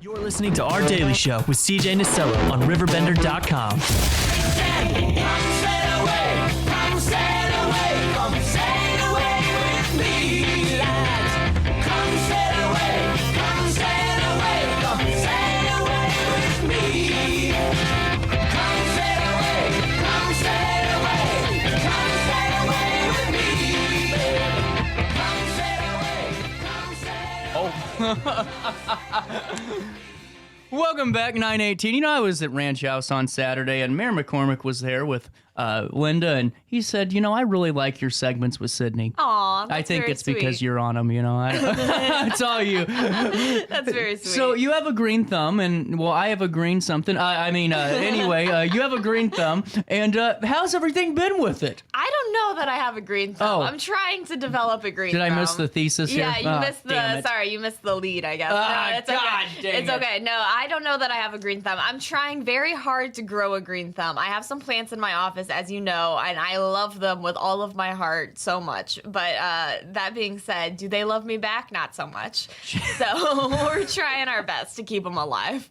You're listening to Our Daily Show with CJ Nasello on RiverBender.com. Welcome back, 918. You know, I was at Ranch House on Saturday, and Mayor McCormick was there with Linda, and he said, you know, I really like your segments with Sydney. Aw, that's I think very it's sweet. because you're on them, you know. It's all you. That's very sweet. So you have a green thumb, and, well, I have a green something. Anyway, you have a green thumb, and how's everything been with it? I don't know that I have a green thumb. Oh. I'm trying to develop a green Did thumb. I miss the thesis here? Yeah, you missed damn it. you missed the lead, I guess. Ah, No, it's God okay. dang It's it. okay. No, I don't know that I have a green thumb. I'm trying very hard to grow a green thumb. I have some plants in my office, as you know, and I love them with all of my heart so much. But that being said, do they love me back? Not so much. So we're trying our best to keep them alive.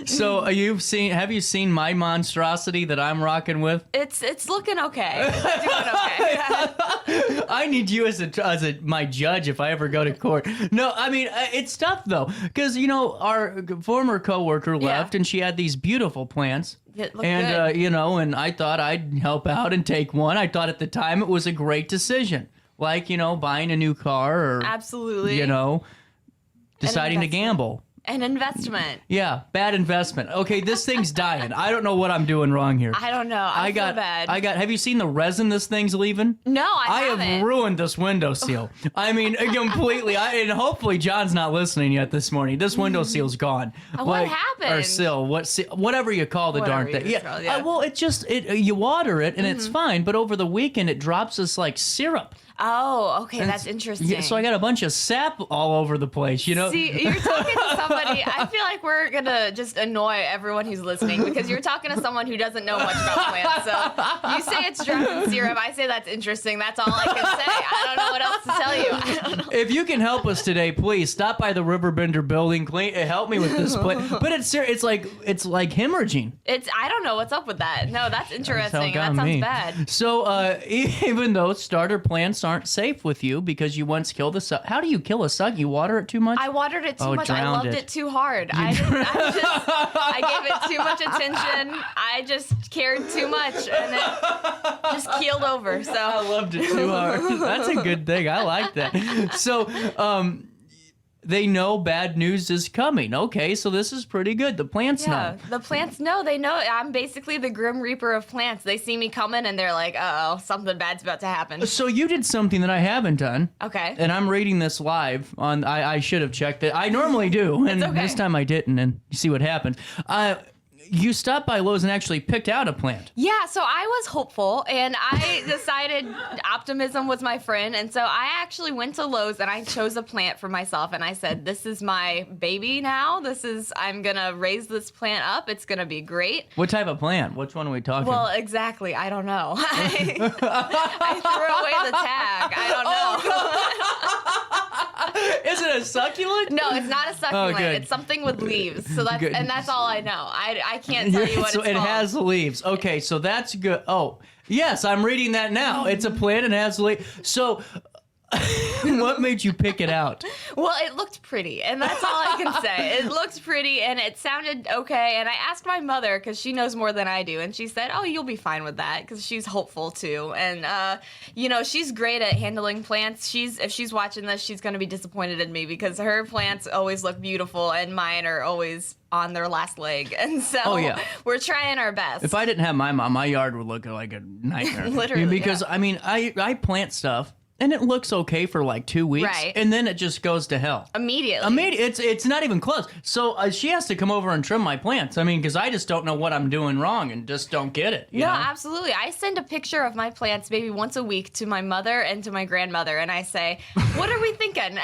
So have you seen my monstrosity that I'm rocking with? It's looking okay. It's doing okay. I need you as my judge if I ever go to court. No, I mean, it's tough though, because you know our former coworker left, and she had these beautiful plants. It looked And good. you know, and I thought I'd help out and take one. I thought at the time it was a great decision, like, you know, buying a new car or Absolutely. you know, deciding to investment. gamble. An investment. Yeah, bad investment. Okay, this thing's dying. I don't know what I'm doing wrong here. I don't know. I feel bad. Have you seen the resin this thing's leaving? No, I have haven't. ruined this windowsill. I mean, completely. And hopefully John's not listening yet this morning. This windowsill's gone. What happened? Or sill, whatever you call the darn Whatever thing. you call it, yeah. Well, you water it and it's fine, but over the weekend it drops this like syrup. Oh, okay, And that's interesting. Yeah, so I got a bunch of sap all over the place, you know? See, you're talking to somebody, I feel like we're going to just annoy everyone who's listening because you're talking to someone who doesn't know much about plants. So you say it's dropping syrup. I say that's interesting. That's all I can say. I don't know what else to tell you. I don't know. If you can help us today, please stop by the Riverbender building. Help me with this plant. But it's like hemorrhaging. I don't know what's up with that. No, that's interesting. That Doggone sounds me. bad. So even though starter plants aren't safe with you because you once killed a suck. How do you kill a suck? You water it too much? I watered it too much. I drowned loved it too hard. I gave it too much attention. I just cared too much, and it just keeled over. So I loved it too hard. That's a good thing. I like that. So, they know bad news is coming. Okay, so this is pretty good. The plants know. the plants know. They know. I'm basically the Grim Reaper of plants. They see me coming, and they're like, "Uh-oh, something bad's about to happen." So you did something that I haven't done. Okay. And I'm reading this live on. I should have checked it. I normally do, and okay. this time I didn't. And you see what happened. You stopped by Lowe's and actually picked out a plant. Yeah, so I was hopeful, and I decided optimism was my friend, and so I actually went to Lowe's and I chose a plant for myself, and I said, this is my baby now. I'm going to raise this plant up. It's going to be great. What type of plant? Which one are we talking? Well, exactly. I don't know. I threw away the tag. I don't know. Is it a succulent? No, it's not a succulent. good. It's something with leaves. So Good. that's all I know. I can't tell you what So it's it called. has leaves. Okay, so that's good. Oh, yes, I'm reading that now. It's a plant and has leaves. So what made you pick it out? Well, it looked pretty, and that's all I can say. It looked pretty, and it sounded okay, and I asked my mother, because she knows more than I do, and she said, oh, you'll be fine with that, because she's hopeful, too, and, you know, she's great at handling plants. If she's watching this, she's going to be disappointed in me, because her plants always look beautiful, and mine are always on their last leg, and so we're trying our best. If I didn't have my mom, my yard would look like a nightmare. Literally, because, I mean, I plant stuff, and it looks okay for like 2 weeks, Right. and then it just goes to hell. Immediately. It's not even close. So she has to come over and trim my plants. I mean, because I just don't know what I'm doing wrong and just don't get it. You No, know? absolutely. I send a picture of my plants maybe once a week to my mother and to my grandmother, and I say, what are we thinking?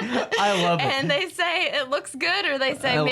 I love it. And they say it looks good, or they say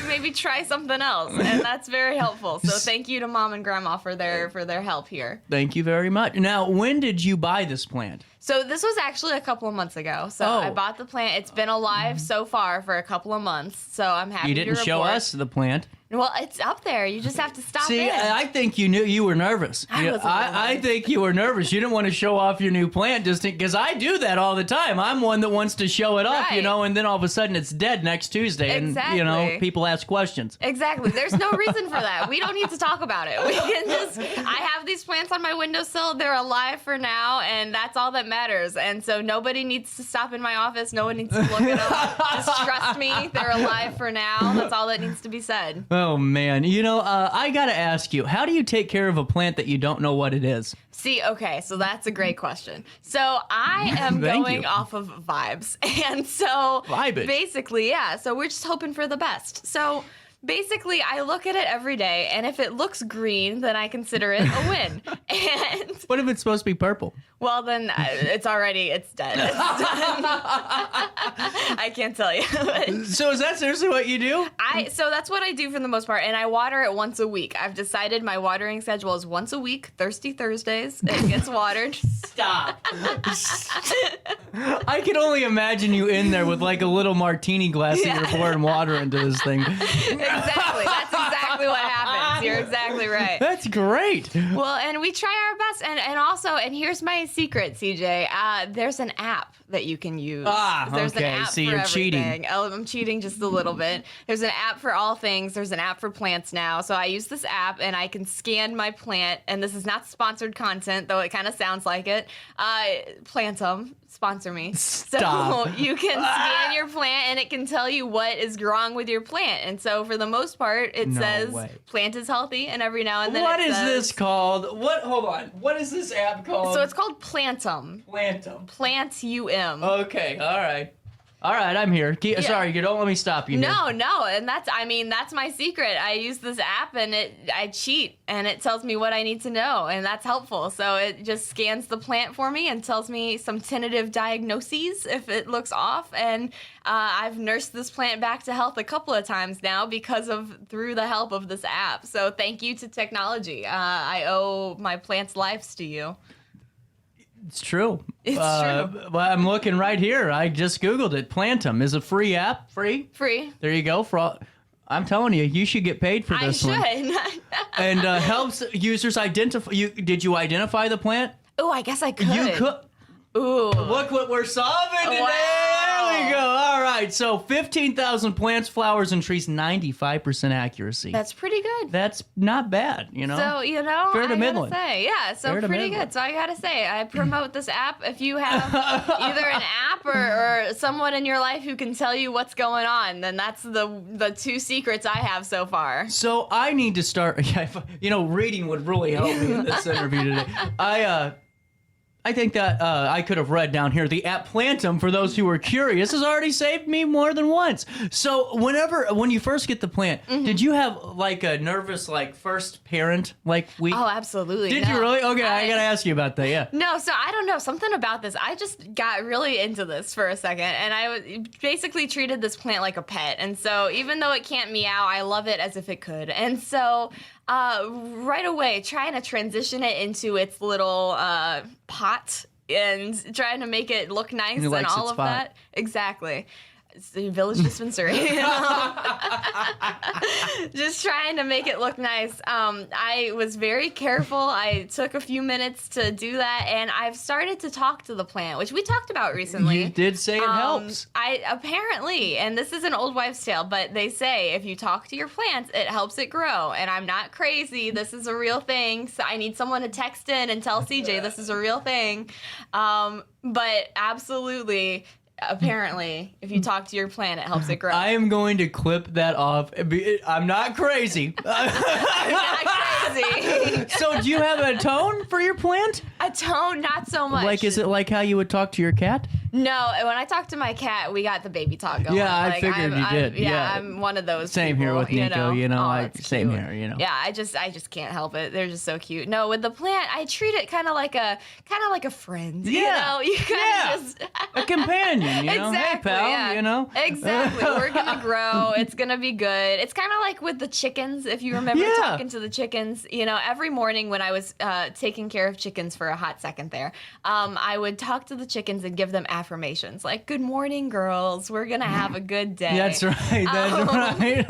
maybe try something else, and that's very helpful. So thank you to Mom and Grandma for their help here. Thank you very much. Now, when did you buy this plant? So this was actually a couple of months ago. So I bought the plant. It's been alive so far for a couple of months. So I'm happy to report. You didn't show us the plant. Well, it's up there. You just have to stop See, in. I think you knew you were nervous. I think you were nervous. You didn't want to show off your new plant just because I do that all the time. I'm one that wants to show it off, and then all of a sudden it's dead next Tuesday. Exactly. And, people ask questions. Exactly. There's no reason for that. We don't need to talk about it. We can just, I have these plants on my windowsill. They're alive for now, and that's all that matters. And so nobody needs to stop in my office. No one needs to look at them. Just trust me. They're alive for now. That's all that needs to be said. Oh, man. I got to ask you, how do you take care of a plant that you don't know what it is? See, okay, so that's a great question. So I am going off of vibes. And so basically, yeah, so we're just hoping for the best. So basically, I look at it every day, and if it looks green, then I consider it a win. And what if it's supposed to be purple? Well, then it's dead. It's done. I can't tell you. So is that seriously what you do? So that's what I do for the most part, and I water it once a week. I've decided my watering schedule is once a week, Thirsty Thursdays. It gets watered. Stop. I can only imagine you in there with like a little martini glass that you're pouring water into this thing. Exactly. That's exactly what happens. You're exactly right. That's great. Well, and we try our best. And also, and here's my secret, CJ. There's an app that you can use. There's an app See, for you're everything. cheating. Oh, I'm cheating just a little bit. There's an app for all things. There's an app for plants now. So I use this app, and I can scan my plant. And this is not sponsored content, though it kind of sounds like it. Plantum. Sponsor me. Stop. So you can scan your plant, and it can tell you what is wrong with your plant. And so for the most part, it says plant is healthy, and every now and then What is this called? Hold on. What is this app called? So it's called Plantum. Plantum. Plant-U-M. Okay, all right. All right, I'm here. Sorry, you don't let me stop you. No, and that's my secret. I use this app, and I cheat, and it tells me what I need to know, and that's helpful. So it just scans the plant for me and tells me some tentative diagnoses if it looks off. And I've nursed this plant back to health a couple of times now through the help of this app. So thank you to technology. I owe my plants' lives to you. It's true. It's true. Well, I'm looking right here. I just Googled it. Plantum is a free app. Free? Free. There you go. I'm telling you, you should get paid for this one. I should. And helps users identify. Did you identify the plant? Oh, I guess I could. You could. Ooh. Look what we're solving today. Wow. There we go. All right. So 15,000 plants, flowers, and trees, 95% accuracy. That's pretty good. That's not bad, So, Fair to middling. Gotta say, yeah, so pretty good. So I gotta say, I promote this app. If you have either an app or someone in your life who can tell you what's going on, then that's the two secrets I have so far. So I need to start, reading would really help me in this interview today. I think that I could have read down here, the app Plantum, for those who were curious, has already saved me more than once. So when you first get the plant, did you have like a nervous first parent week? Oh, absolutely. Did you really? Okay, I got to ask you about that, yeah. No, so I don't know, something about this. I just got really into this for a second, and I basically treated this plant like a pet. And so even though it can't meow, I love it as if it could. And so right away, trying to transition it into its little pot and trying to make it look nice and all of that. Exactly. It's the village dispensary. Just trying to make it look nice. I was very careful. I took a few minutes to do that, and I've started to talk to the plant, which we talked about recently. You did say it helps. Apparently, and this is an old wives' tale, but they say if you talk to your plants, it helps it grow. And I'm not crazy. This is a real thing. So I need someone to text in and tell CJ this is a real thing. But absolutely. Apparently, if you talk to your plant, it helps it grow. I am going to clip that off. I'm not crazy. I'm not crazy. So do you have a tone for your plant? A tone? Not so much. Is it like how you would talk to your cat? No, when I talk to my cat, we got the baby talk going. Yeah, I figured you did. Yeah. I'm one of those. Same people, here with Nico. Oh, that's same cute. here. Yeah, I just can't help it. They're just so cute. No, with the plant, I treat it kind of like a friend. Yeah. You kind of just a companion. Exactly. Hey, pal. Yeah. Exactly. We're gonna grow. It's gonna be good. It's kind of like with the chickens. If you remember talking to the chickens, every morning when I was taking care of chickens for a hot second there, I would talk to the chickens and give them affirmations like, "Good morning, girls. We're gonna have a good day." That's right. That's right.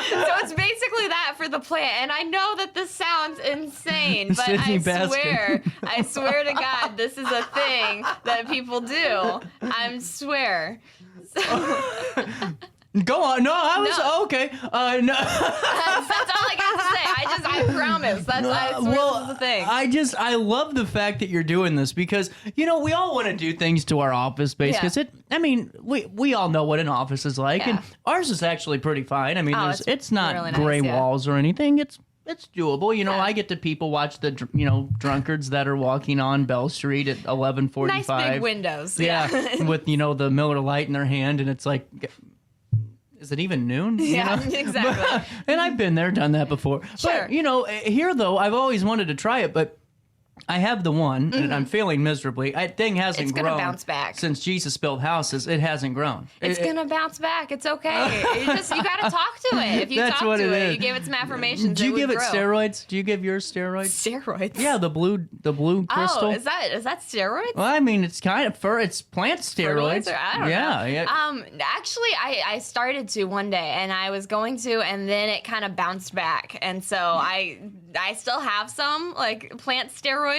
So it's basically that for the plant. And I know that this sounds insane, but Sydney Baskin. I swear to God, this is a thing that people do. I swear. Go on. No, I was okay. No. That's all I got to say. I promise. I swear this is the thing. I love the fact that you're doing this because, we all want to do things to our office space because we all know what an office is like, and ours is actually pretty fine. I mean, it's not really gray nice, walls or anything. It's doable. I get to people watch the, drunkards that are walking on Bell Street at 11:45. Nice big windows. Yeah. With, the Miller Lite in their hand, and it's like, is it even noon? Yeah, exactly. And I've been there, done that before. Sure. But, here, though, I've always wanted to try it, but I have the one, and I'm failing miserably. Thing hasn't grown. It's going to bounce back. Since Jesus built houses, it hasn't grown. It's going to bounce back. It's okay. You got to talk to it. If you That's talk what to it it, is. you give it some affirmations, Do you give it grow. steroids? Do you give yours steroids? Steroids? Yeah, the blue crystal. Oh, is that steroids? Well, I mean, it's kind of it's plant steroids. I don't know. Yeah. Actually, I started to one day, and I was going to, and then it kind of bounced back, and so I still have some like plant steroid.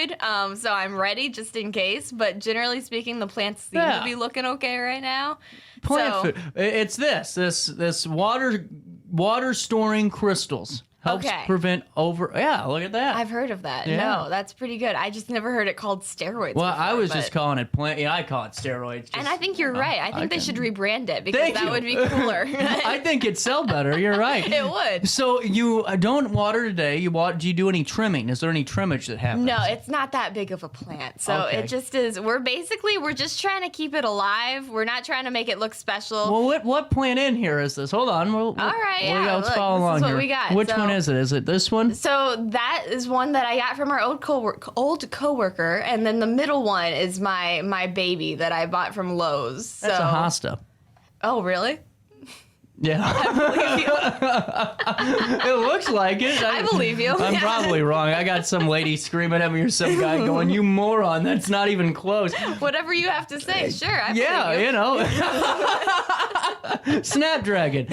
So I'm ready just in case. But generally speaking, the plants seem to be looking okay right now. Plant food. It's this water storing crystals. Helps prevent Yeah, look at that. I've heard of that. Yeah. No, that's pretty good. I just never heard it called steroids. Well, before, I was just calling it plant. Yeah, I call it steroids. And I think you're right. I think they should rebrand it because that would be cooler. I think it'd sell better. You're right. It would. So you don't water today. Do you do any trimming? Is there any trimmage that happens? No, it's not that big of a plant. So it just is. We're just trying to keep it alive. We're not trying to make it look special. Well, what plant in here is this? Hold on. All right. Let's Look, follow along this is what here. we got. Which one is it? Is it this one? So that is one that I got from our old coworker, and then the middle one is my baby that I bought from Lowe's. That's a hosta. Oh, really? Yeah. It looks like it. I believe you. I'm probably wrong. I got some lady screaming at me or some guy going, "You moron, that's not even close." Whatever you have to say, sure. I believe you. Snapdragon.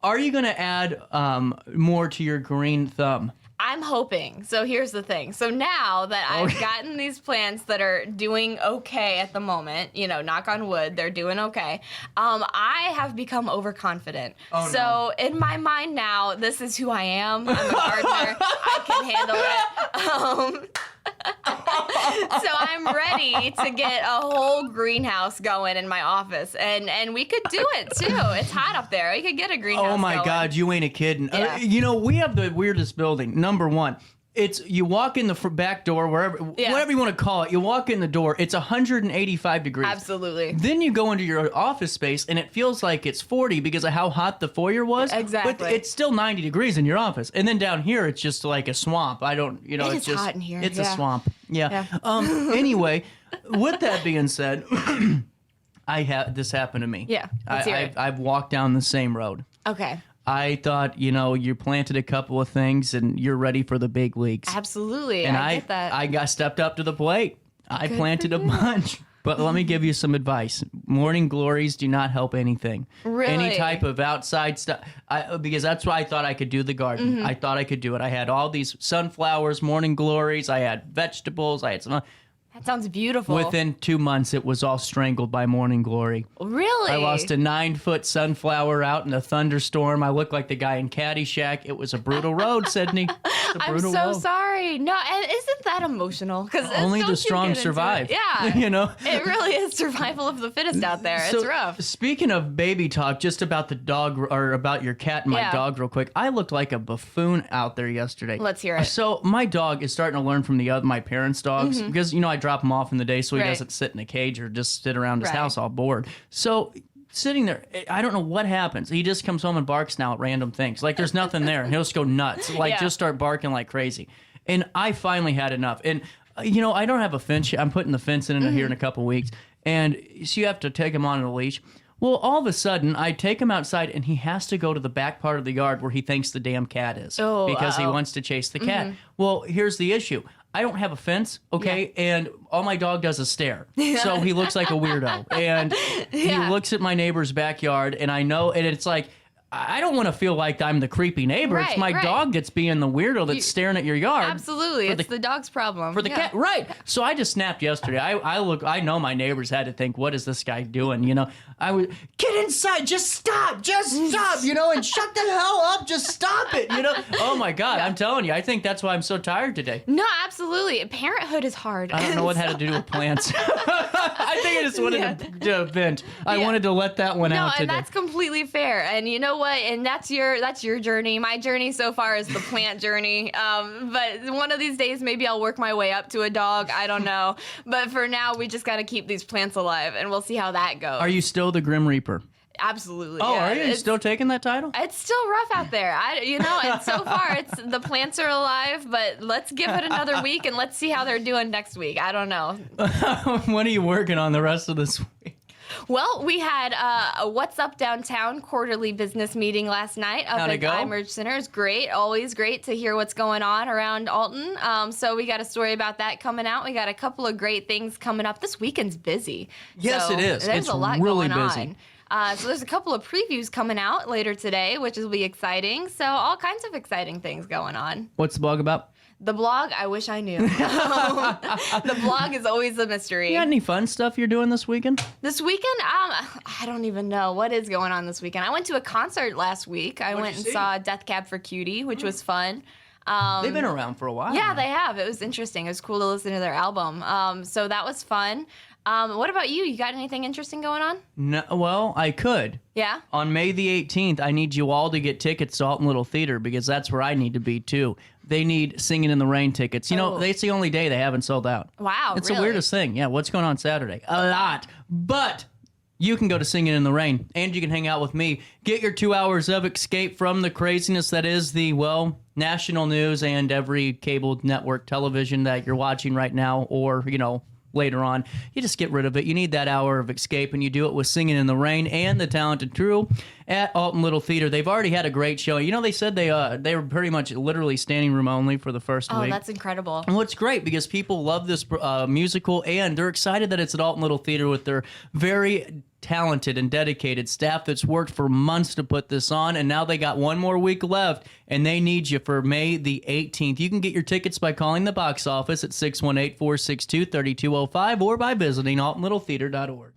Are you going to add more to your green thumb? I'm hoping. So here's the thing. So now that I've gotten these plants that are doing okay at the moment, knock on wood, they're doing okay. I have become overconfident. In my mind now, this is who I am. I'm a gardener. I can handle it. So I'm ready to get a whole greenhouse going in my office, and we could do it too. It's hot up there. We could get a greenhouse. Oh my going. God, you ain't a kidding. Yeah. We have the weirdest building. Number one, you walk in the back door, whatever you want to call it. You walk in the door. It's 185 degrees. Absolutely. Then you go into your office space, and it feels like it's 40 because of how hot the foyer was. Exactly. But it's still 90 degrees in your office. And then down here, it's just like a swamp. It's just hot in here. It's a swamp. Yeah. Anyway, with that being said, this happened to me. Yeah. Let's hear it. I've walked down the same road. Okay. I thought, you planted a couple of things and you're ready for the big leagues. Absolutely. And I get that. I got stepped up to the plate. I planted a bunch. But let me give you some advice. Morning glories do not help anything. Really? Any type of outside stuff. Because that's why I thought I could do the garden. Mm-hmm. I thought I could do it. I had all these sunflowers, morning glories. I had vegetables. I had some. That sounds beautiful. Within 2 months, it was all strangled by morning glory. Really? I lost a 9-foot sunflower out in a thunderstorm. I looked like the guy in Caddyshack. It was a brutal road, Sydney. I'm so sorry. No, and isn't that emotional? Because only the strong survive. Yeah. It really is survival of the fittest out there. So, it's rough. Speaking of baby talk, just about the dog or about your cat and my dog real quick. I looked like a buffoon out there yesterday. Let's hear it. So my dog is starting to learn from my parents' dogs because, I drop him off in the day so he Right. doesn't sit in a cage or just sit around his Right. house all bored. So sitting there, I don't know what happens. He just comes home and barks now at random things. Like there's nothing there. He'll just go nuts. Like Yeah. just start barking like crazy. And I finally had enough. And, you know, I don't have a fence. I'm putting the fence in here in a couple weeks. And so you have to take him on a leash. Well, all of a sudden, I take him outside, and he has to go to the back part of the yard where he thinks the damn cat is because he wants to chase the cat. Well, here's the issue. I don't have a fence, okay? And all my dog does is stare. So he looks like a weirdo. And he looks at my neighbor's backyard, and I know, and it's like, I don't want to feel like I'm the creepy neighbor. It's my dog that's being the weirdo that's staring at your yard. Absolutely. It's the dog's problem. For the cat, right. So I just snapped yesterday. I know my neighbors had to think, what is this guy doing? You know, I would, get inside, just stop, you know, and shut the hell up, just stop it, you know? Oh my God, I'm telling you, I think that's why I'm so tired today. No, absolutely. Parenthood is hard. I don't know what had to do with plants. I think I just wanted to vent. I wanted to let that one out today. No, and that's completely fair. And you know what? And that's your journey. My journey so far is the plant journey. But one of these days, maybe I'll work my way up to a dog. I don't know. But for now, we just got to keep these plants alive, and we'll see how that goes. Are you still the Grim Reaper? Absolutely. Oh, yeah. are you still taking that title? It's still rough out there. And so far the plants are alive, but let's give it another week and let's see how they're doing next week. I don't know. What are you working on the rest of this week? Well, we had a What's Up Downtown quarterly business meeting last night up at iMerge Center. It's great. Always great to hear what's going on around Alton. So we got a story about that coming out. We got a couple of great things coming up. This weekend's busy. Yes, so it is. There's It's a lot really going busy. on. So there's a couple of previews coming out later today, which will be exciting. So all kinds of exciting things going on. What's the blog about? The blog, I wish I knew. The blog is always a mystery. You got any fun stuff you're doing this weekend? This weekend, I don't even know what is going on this weekend. I went to a concert last week. I went and saw Death Cab for Cutie, which was fun. They've been around for a while. Yeah, they have. It was interesting. It was cool to listen to their album. So that was fun. What about you? You got anything interesting going on? No, well, I could. Yeah? On May the 18th, I need you all to get tickets to Alton Little Theater because that's where I need to be, too. They need Singing in the Rain tickets. You know, it's the only day they haven't sold out. Wow, It's really? the weirdest thing. Yeah, what's going on Saturday? A lot. But you can go to Singing in the Rain, and you can hang out with me. Get your 2 hours of escape from the craziness that is the, well, national news and every cable network television that you're watching right now or, you know, later on. You just get rid of it. You need that hour of escape, and you do it with Singing in the Rain and the Talented Crew at Alton Little Theater. They've already had a great show. You know, they said they were pretty much literally standing room only for the first week. Oh, that's incredible. And what's great, because people love this musical, and they're excited that it's at Alton Little Theater with their very talented and dedicated staff that's worked for months to put this on, and now they got one more week left, and they need you for May the 18th. You can get your tickets by calling the box office at 618-462-3205 or by visiting altonlittletheater.org.